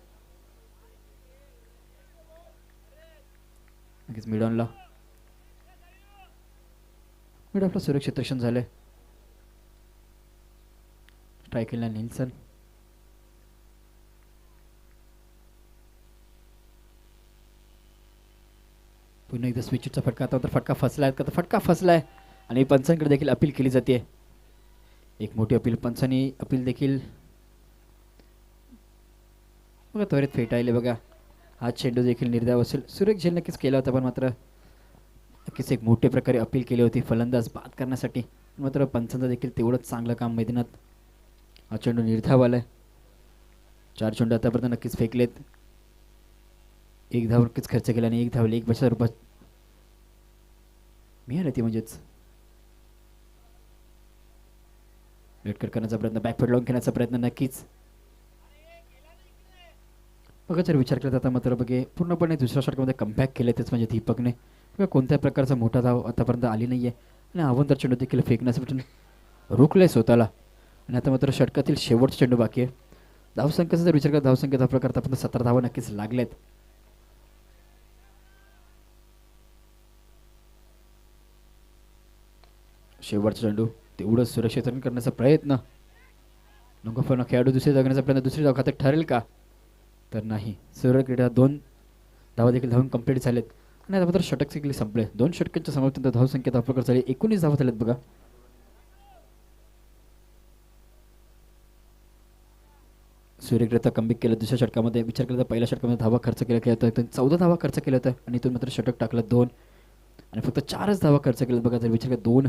नक्कीच मिडॉनला आपलं सुरेख क्षेत्ररक्षण झालंय. स्ट्रायकिंगला निल्सन. पुन्हा एकदा स्विचचा फटका. आता तर फटका फसलाय का? तर फटका फसलाय आणि पंचांकडे देखील अपील केली जाते. एक मोठी अपील. पंचांनी अपील देखील बघा त्वरित फेटाळले बघा. हा चेंडू देखील निर्धाव असेल. सुरेख झेल नक्कीच केला होता पण मात्र नक्कीच एक मोठ्या प्रकारे अपील केली होती फलंदाज बाद करण्यासाठी. मात्र पंचांचं देखील तेवढंच चांगलं काम मैदानात. हा चेंडू निर्धाव आलाय. 4 चेंडू आतापर्यंत नक्कीच फेकलेत. एक धाव नक्कीच खर्च केला आणि एक धाव लेग बच्या रूपात मिळाली ती. म्हणजेच लेटकट करण्याचा प्रयत्न. बॅकफूट लावून घेण्याचा प्रयत्न नक्कीच बघा. जर विचार केला तर आता मात्र बघे पूर्णपणे दुसऱ्या षटकामध्ये कमबॅक केले. तेच म्हणजे दीपकने बघा कोणत्या प्रकारचा मोठा धाव आतापर्यंत आली नाही आहे आणि अवंतर चेंडू देखील फेकण्यासाठी रोखलंय स्वतःला. आणि आता मात्र षटकातील शेवटचा चेंडू बाकी आहे. धावसंख्येचा जर विचार केला धावसंख्येचा प्रकार आतापर्यंत 17 धावा नक्कीच लागल्यात. शेवटचा चेंडू तेवढंच सुरक्षित करण्याचा प्रयत्न. नको खेळाडू दुसरी जगण्याचा प्रयत्न. दुसरी धाव खात्यात ठरेल का? तर नाही. सुरक्षित 2 धावा देखील धावून कंप्लीट झालेत आणि आता मात्र षटक देखील संपले. 2 षटकांच्या समाप्तीनंतर धावसंख्या धावप्रकार झाली 19 धावा झाल्यात बघा. सूर्यग्रता कमबॅक केलं दुसऱ्या षटकामध्ये. विचार केला तर पहिल्या षटकामध्ये धावा खर्च केला होता. 14 धावा खर्च केला होता आणि इथून मात्र षटक टाकलं 2 आणि फक्त 4च धावा खर्च केल्यात बघा. जर विचार केला 2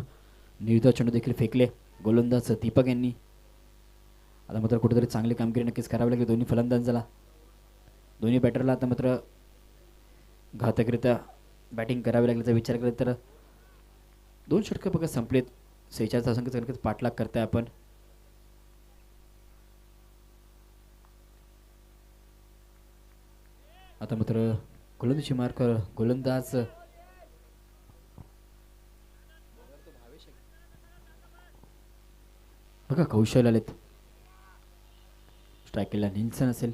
निर्धाव चेंडू देखील फेकले गोलंदाज दीपक यांनी. आता मात्र कुठेतरी चांगली कामगिरी नक्कीच करावी लागली दोन्ही फलंदाजाला. दोन्ही बॅटरला आता मात्र घातकरित्या बॅटिंग करावी लागल्याचा विचार केला तर 2 षटकं बघा संपलेत. 46 धावसंख्येचा नक्कीच पाठलाग करताय आपण. आता मात्र गोलंदाजी मार्कर गोलंदाज बघा कौशल आलेत. स्ट्राईक केला निल्सन असेल.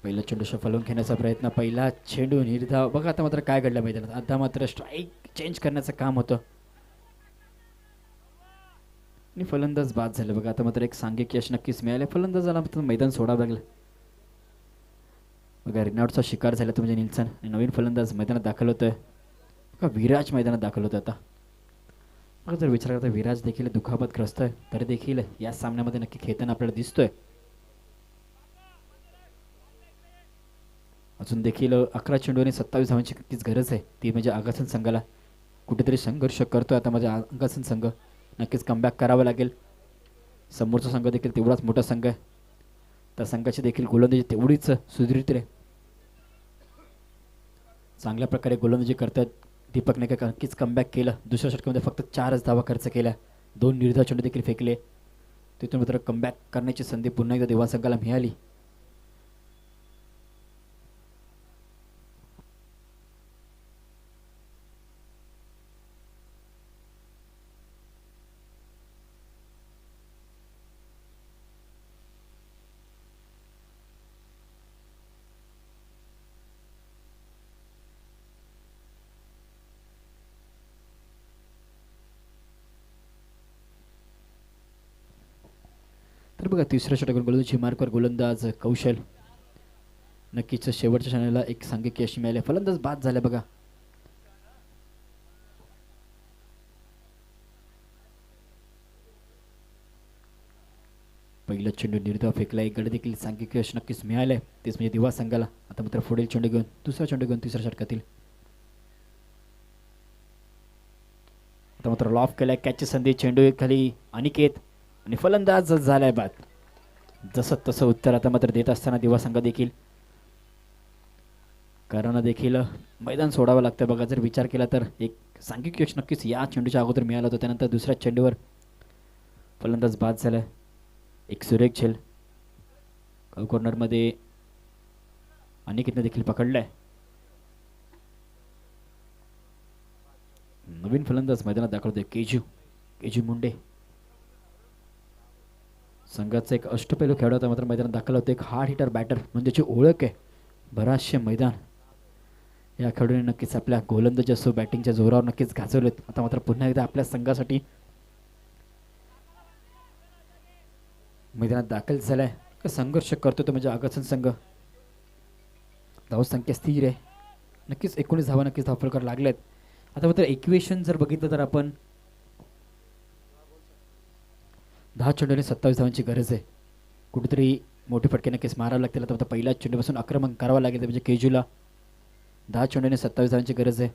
पहिला चेंडू शफलवून घेण्याचा प्रयत्न. पहिला चेंडू निर्धाव बघा. आता मात्र काय घडलं मैदानात. आता मात्र स्ट्राईक चेंज करण्याचं काम होतं आणि फलंदाज बाद झाले बघा. आता मात्र एक सांघिक यश नक्कीच मिळाले. फलंदाजाला मात्र मैदान सोडावं लागलं बघा. रिनआउटचा शिकार झाला तो म्हणजे निल्सन आणि नवीन फलंदाज मैदानात दाखल होतोय. का विराज मैदानात दाखल होत आता. मग जर विचार करता विराज देखील दुखापतग्रस्त आहे तरी देखील या सामन्यामध्ये नक्की खेळताना आपल्याला दिसतोय. अजून देखील 11 चेंडू आणि 27 धावांची नक्कीच गरज आहे. ती म्हणजे आगासन संघाला कुठेतरी संघर्ष करतोय आता. माझ्या आगासन संघ नक्कीच कमबॅक करावं लागेल. समोरचा संघ देखील तेवढाच मोठा संघ आहे. त्या संघाची देखील गोलंदाजी तेवढीच सुदृढ आहे. चांगल्या प्रकारे गोलंदाजी करतात. दीपक ने नक्कीच कमबॅक केलं. दुसऱ्या षटकामध्ये फक्त 4च धावा खर्च केल्या. 2 निर्धाव चेंडू देखील फेकले. तिथून मात्र कमबॅक करण्याची संधी पुन्हा एकदा दिवा संघाला मिळाली. तर बघा तिसऱ्या षटकावर गोलंदाजी मार्कवर गोलंदाज कौशल. नक्कीच शेवटच्या क्षणाला एक सांघिक यश मिळाले. फलंदाज बाद झाले बघा. पहिला चेंडू निर्धाव फेकला. एक गड देखील सांघिक यश नक्कीच मिळाले. तेच म्हणजे दिवा संघाला. आता मात्र पुढील चेंडू घेऊन दुसरा चेंडू घेऊन तिसऱ्या षटकातील आता मात्र लॉफ केलाय. कॅचची संधी. चेंडू खाली अनिकेत आणि फलंदाज झालाय बाद. जसं तसं उत्तर आता मात्र देत असताना दिवा संघ देखील कारण देखील मैदान सोडावं लागतं बघा. जर विचार केला तर एक सांघिक यश नक्कीच या चेंडूच्या अगोदर मिळालं होतं. त्यानंतर दुसऱ्या चेंडूवर फलंदाज बाद झालाय. एक सुरेख झेल. कॉर्नरमध्ये अनिकेतने देखील पकडलाय. नवीन फलंदाज मैदानात दाखल होते केजू मुंडे. संघाचा एक अष्टपैलू खेळाडू होता मात्र मैदानात दाखल होते. एक हार्ड हिटर बॅटर म्हणजे त्याची ओळख आहे. बराचसे मैदान या खेळाडूने नक्कीच आपल्या गोलंदाजी असो बॅटिंगच्या जोरावर नक्कीच गाजवलेत. आता मात्र पुन्हा एकदा आपल्या संघासाठी मैदानात दाखल झालाय. संघर्ष करतो तो म्हणजे आगासन संघ. धावसंख्या स्थिर आहे. नक्कीच 19 धावा नक्कीच धावफलकावर लागलेत. आता मात्र इक्वेशन जर बघितलं तर आपण 10 चेंडू आणि 27 धावांची गरज आहे. कुठेतरी मोठे फटके नक्कीच मारावं लागतील. आता पहिल्याच चेंडूपासून आक्रमण करावं लागेल. म्हणजे केजूला 10 चेंडू आणि 27 धावांची गरज आहे.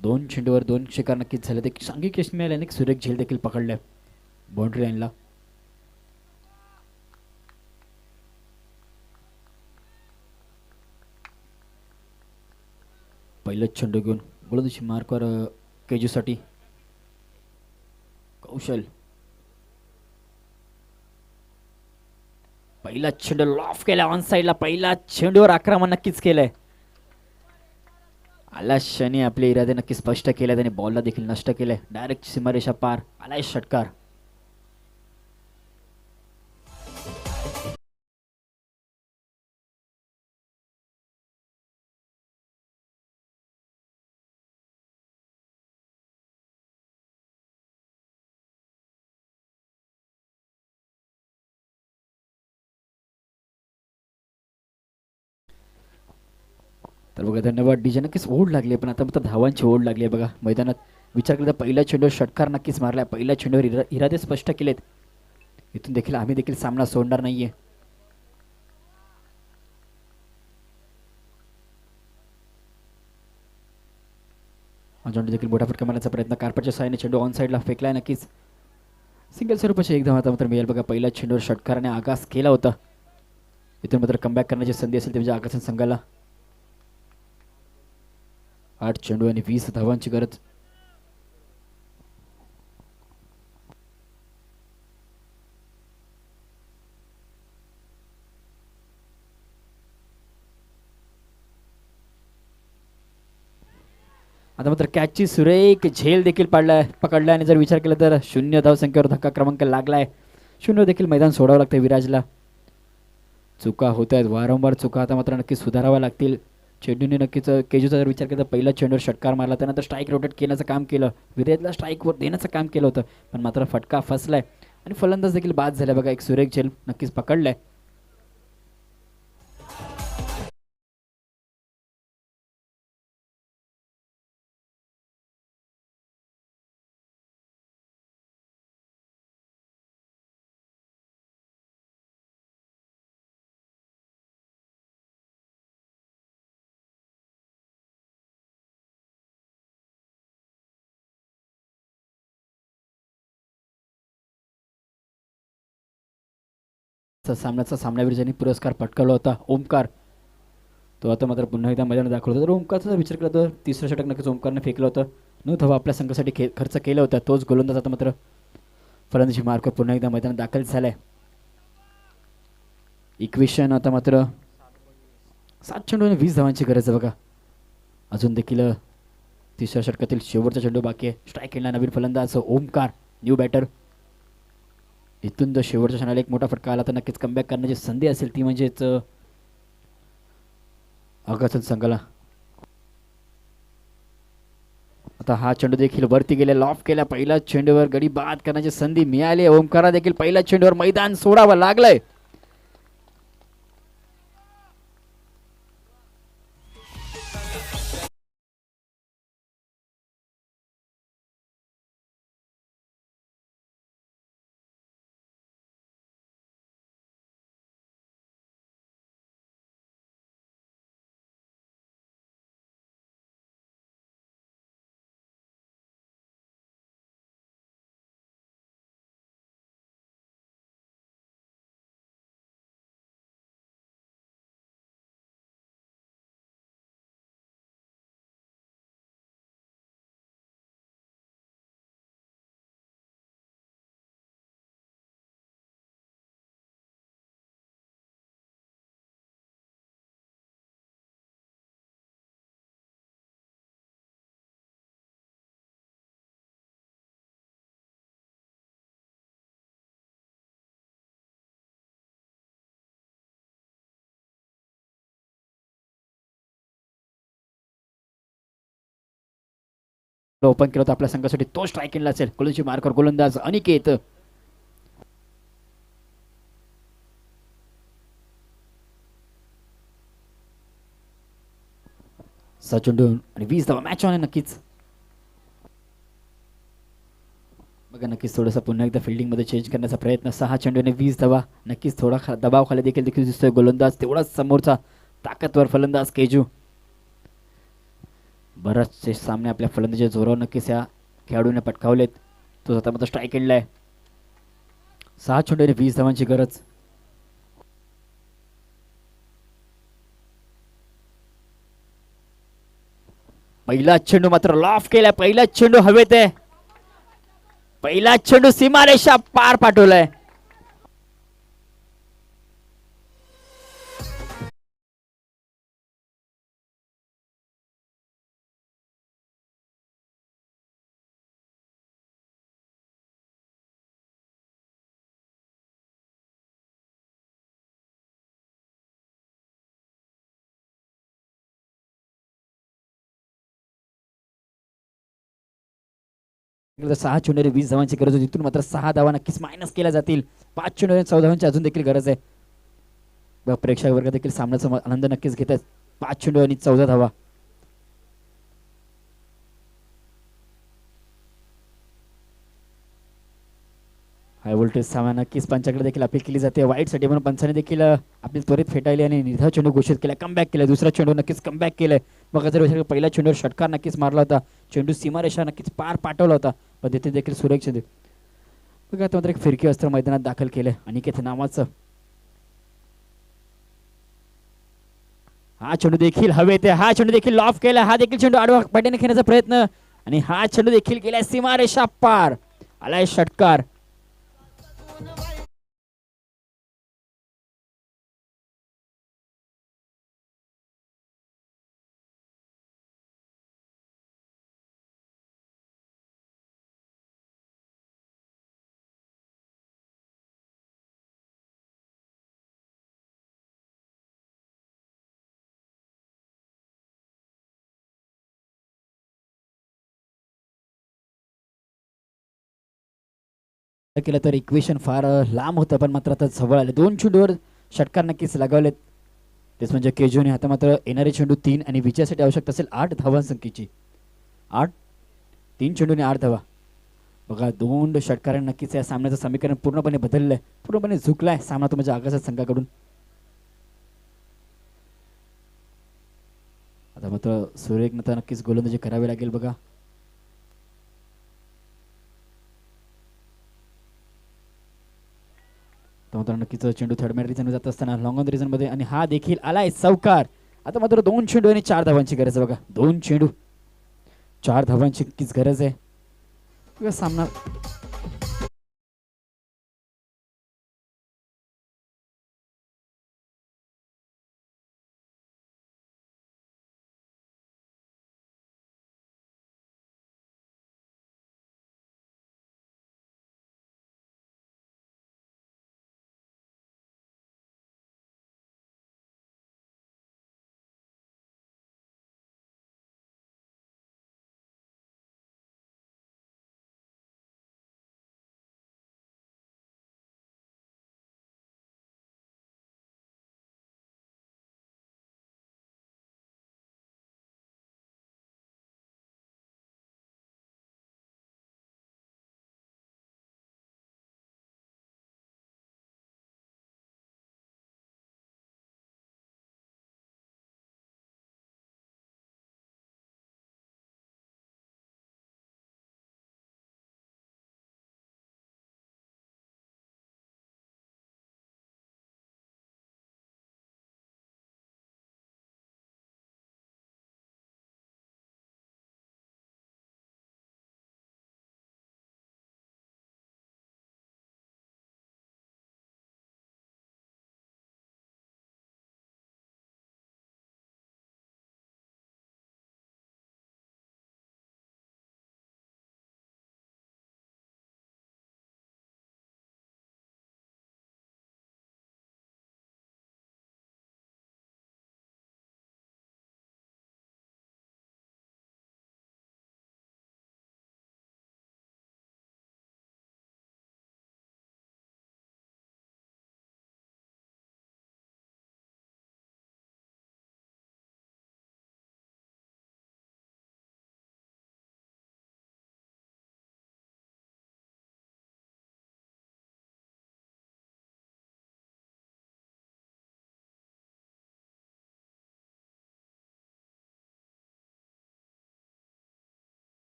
2 चेंडूवर 2 शिकार नक्कीच झाले. ते सांघिक यश मिळाले आणि सुरेख झेल देखील पकडले बाउंड्री लाईनला. पहिलंच चेंडू घेऊन गोलंदाजी मार्कवर केजूसाठी कौशल. पहिला चेंडू लॉफ केला ऑन साइडला. पहिला चेंडूवर आक्रमण नक्कीच केलंय. आला शनी आपले इरादे नक्की स्पष्ट केले. त्याने बॉलला देखील नष्ट केले. डायरेक्ट सीमारेषा पार. आलाय षटकार. तर बघा धन्यवाद डीजे. नक्कीच ओढ लागली पण आता मात्र धावांची ओढ लागली आहे बघा मैदानात. विचार केला तर पहिल्या चेंडूवर षटकार नक्कीच मारला. पहिल्या चेंडूवर इरादे स्पष्ट केलेत. इथून देखील आम्ही देखील सामना सोडणार नाहीये. अजून देखील मोठा फटका मारण्याचा प्रयत्न. कार्पटच्या साहाय्याने चेंडू ऑन साईडला फेकलाय. नक्कीच सिंगल स्वरूपाची एक धाव आता मात्र मिळेल बघा. पहिल्या चेंडूवर षटकाराने आगास केला होता. इथून मात्र कमबॅक करण्याची संधी असेल ते म्हणजे आगासन संघाला. 8 चेंडू आणि 20 धावांची गरज. आता मात्र कॅचची सुरेख झेल देखील पकडलाय आणि जर विचार केला तर 0 धावसंख्येवर धक्का क्रमांक लागलाय. 0 देखील मैदान सोडावं लागतं विराजला. चुका होत आहेत वारंवार चुका. आता मात्र नक्कीच सुधाराव्या लागतील. चेंडूने नक्कीच केजूचा जर विचार केला तर पहिला चेंडूवर षटकार मारला. त्यानंतर स्ट्राईक रोटेट केल्याचं काम केलं. विराजला स्ट्राईकवर देण्याचं काम केलं होतं पण मात्र फटका फसलाय आणि फलंदाज देखील बाद झाला बघा. एक सुरेख झेल नक्कीच पकडलाय. सामन्याचा सामनावीर ज्यांनी पुरस्कार पटकावला होता ओमकार, तो आता मात्र पुन्हा एकदा मैदानात दाखवला होता. तर ओमकारचा जर विचार केला तर तिसरं षटक नक्कीच ओमकारने फेकलं होतं. 9 धावा आपल्या संघासाठी खर्च केला होता. तोच गोलंदाज आता मात्र फलंदाजी मार्क पुन्हा एकदा मैदानात दाखल झालाय. इक्वेशन आता मात्र 7 चेंडू आणि 20 धावांची गरज आहे बघा. अजून देखील तिसऱ्या षटकातील शेवटचा चेंडू बाकी आहे. स्ट्राईक केला नवीन फलंदाज ओमकार, न्यू बॅटर. इथून जर शेवटच्या क्षणाला एक मोठा फटका आला तर नक्कीच कमबॅक करण्याची संधी असेल, ती म्हणजेच आगासन संघाला. आता हा चेंडू देखील वरती गेला, लॉफ केला. पहिल्या चेंडूवर गडी बाद करण्याची संधी मिळाली. ओमकारा देखील पहिल्या चेंडूवर मैदान सोडावं लागलंय. ओपन केलं होतं आपल्या संघासाठी, तो स्ट्राईक केला असेल. गोलंदाजी मार्कर गोलंदाज अनिकेत. चेंडू आणि 20 धावा मॅच ऑन. नक्कीच बघा, नक्कीच थोडंसं पुन्हा एकदा फिल्डिंग मध्ये चेंज करण्याचा प्रयत्न. 6 चेंडू आणि 20 धावा. नक्कीच थोडा दबाव खाली देखील दिसतोय गोलंदाज, तेवढाच समोरचा ताकदवर फलंदाज केजू. बरेचसे सामने आपल्या फलंदाजी जोरावर नक्कीच या खेळाडूने पटकावलेत. तो स्वतः मात्र स्ट्राईक केलेला आहे. 6 चेंडू आणि 20 धावांची गरज. पहिला चेंडू मात्र लॉफ केलाय. पहिला चेंडू हवेत आहे. पहिला चेंडू सीमारेषा पार पाठवलाय. एकदा 6 चेंडू आणि 20 धावांची गरज होती. तिथून मात्र 6 धावा नक्कीच मायनस केल्या जातील. 5 चेंडू आणि 14 धावांची अजून देखील गरज आहे. बघा, प्रेक्षक वर्ग देखील सामन्याचा आनंद नक्कीच घेत आहेत. 5 चेंडू आणि 14 धावा. हाय व्होल्टेज सामना नक्कीच पंचाकडे देखील अपील केली जाते. वाईट साठी म्हणून पंचाने देखील आपली त्वरित फेटाळली आणि निर्धाव चेंडू घोषित केला. कमबॅक केला. दुसरा चेंडू नक्कीच कमबॅक केलाय. बघा, जर पहिल्या चेंडूवर षटकार नक्कीच मारला होता. चेंडू सीमारेषा नक्कीच पार पाठवला होता, पण तिथे देखील सुरक्षित. बघा, आता मात्र एक फिरकी अस्त्र मैदानात दाखल केलंय अनिकेत नावाचं. हा चेंडू देखील हवेत आहे. हा चेंडू देखील लॉफ केला. हा देखील चेंडू आडवा पाठीने खेळण्याचा प्रयत्न आणि हा चेंडू देखील केलाय सीमारेषा पार. आलाय षटकार. केलं तर इक्वेशन फार लांब होतं, पण मात्र आता जवळ आले. 2 चेंडूवर षटकार नक्कीच लगावलेत. तेच म्हणजे केजूने आता मात्र येणारे चेंडू 3 आणि विजयासाठी आवश्यक असेल 8 धावांसंख्येची. 3 चेंडू आणि 8 धावा. बघा, 2 षटकारांनी नक्कीच या सामन्याचं समीकरण पूर्णपणे बदललंय, पूर्णपणे झुकलाय सामना तो म्हणजे आगासा संघाकडून. आता मात्र सूर्यनता नक्कीच गोलंदाजी करावी लागेल. बघा, तर मात्र नक्कीच चेंडू थर्ड मॅन रिझन जात असताना लॉंग ऑन रिझन मध्ये आणि हा देखील आलाय चौकार. आता मात्र 2 चेंडू आणि 4 धावांची गरज आहे बघा. 2 चेंडू 4 धावांची नक्कीच गरज आहे. बघा सामना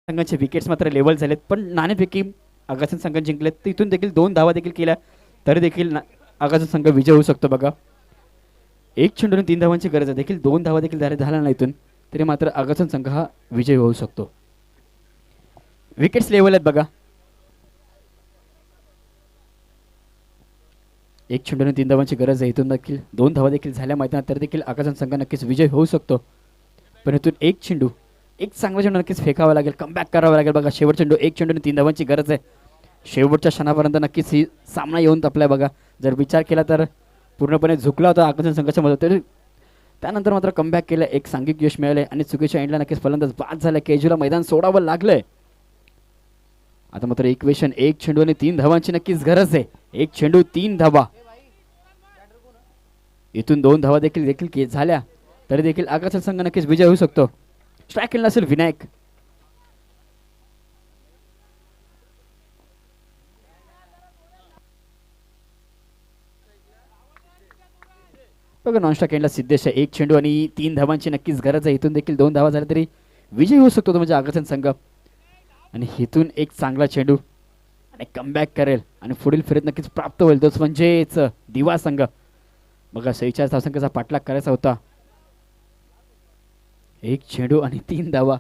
संघाचे विकेट्स मात्र लेवल झालेत पण नाणेफेकी आगासन संघ जिंकलेत. तर इथून देखील 2 धावा देखील केल्या तरी देखील आगासन संघ विजय होऊ शकतो बघा. 1 चेंडू आणि 3 धावांची गरज आहे. देखील 2 धावा देखील झाला नाही इथून तरी मात्र आगासन संघ हा विजय होऊ शकतो. विकेट्स लेवल आहेत बघा. 1 चेंडू आणि 3 धावांची गरज आहे. इथून देखील 2 धावा देखील झाल्या मैदानात तर देखील आगासन संघ नक्कीच विजय होऊ शकतो. पण इथून 1 चेंडू एक चांगला चेंडू नक्कीच फेकावा लागेल. कमबॅक करावा लागेल बघा. शेवट चेंडू 1 चेंडू आणि 3 धावांची गरज आहे. शेवटच्या क्षणापर्यंत नक्कीच ही सामना येऊन तापलाय बघा. जर विचार केला तर पूर्णपणे झुकला होता आगासन संघाच्या मध्ये तरी त्यानंतर मात्र कमबॅक केलं. एक सांघिक यश मिळाले आणि चुकीच्या एंडला नक्कीच फलंदाज बाद झाला. केजूला मैदान सोडावं लागलंय. आता मात्र इक्वेशन 1 चेंडू आणि 3 धावांची नक्कीच गरज आहे. 1 चेंडू 3 धावा. इथून 2 धावा देखील झाल्या तरी देखील आगासन संघ नक्कीच विजय होऊ शकतो. स्ट्राईक केला असेल विनायक. बघा नॉन स्ट्राईक एंडला सिद्धेश 1 चेंडू आणि 3 धावांची नक्कीच गरज आहे. इथून देखील 2 धावा झाल्या तरी विजय होऊ शकतो तो म्हणजे आगासन संघ. आणि इथून एक चांगला चेंडू आणि कमबॅक करेल आणि पुढील फेरीत नक्कीच प्राप्त होईल तोच म्हणजेच दिवा संघ. बघा 46 धावसंख्येचा पाठलाग करायचा होता. 1 चेंडू आणि 3 धावा.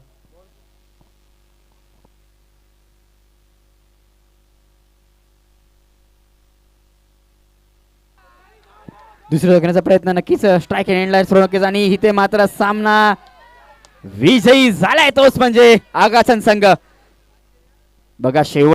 दुसऱ्या करण्याचा प्रयत्न नक्कीच स्ट्राईक एंडला नक्कीच आणि इथे मात्र सामना विजयी झालाय तोच म्हणजे आगासन संघ. बघा शेवट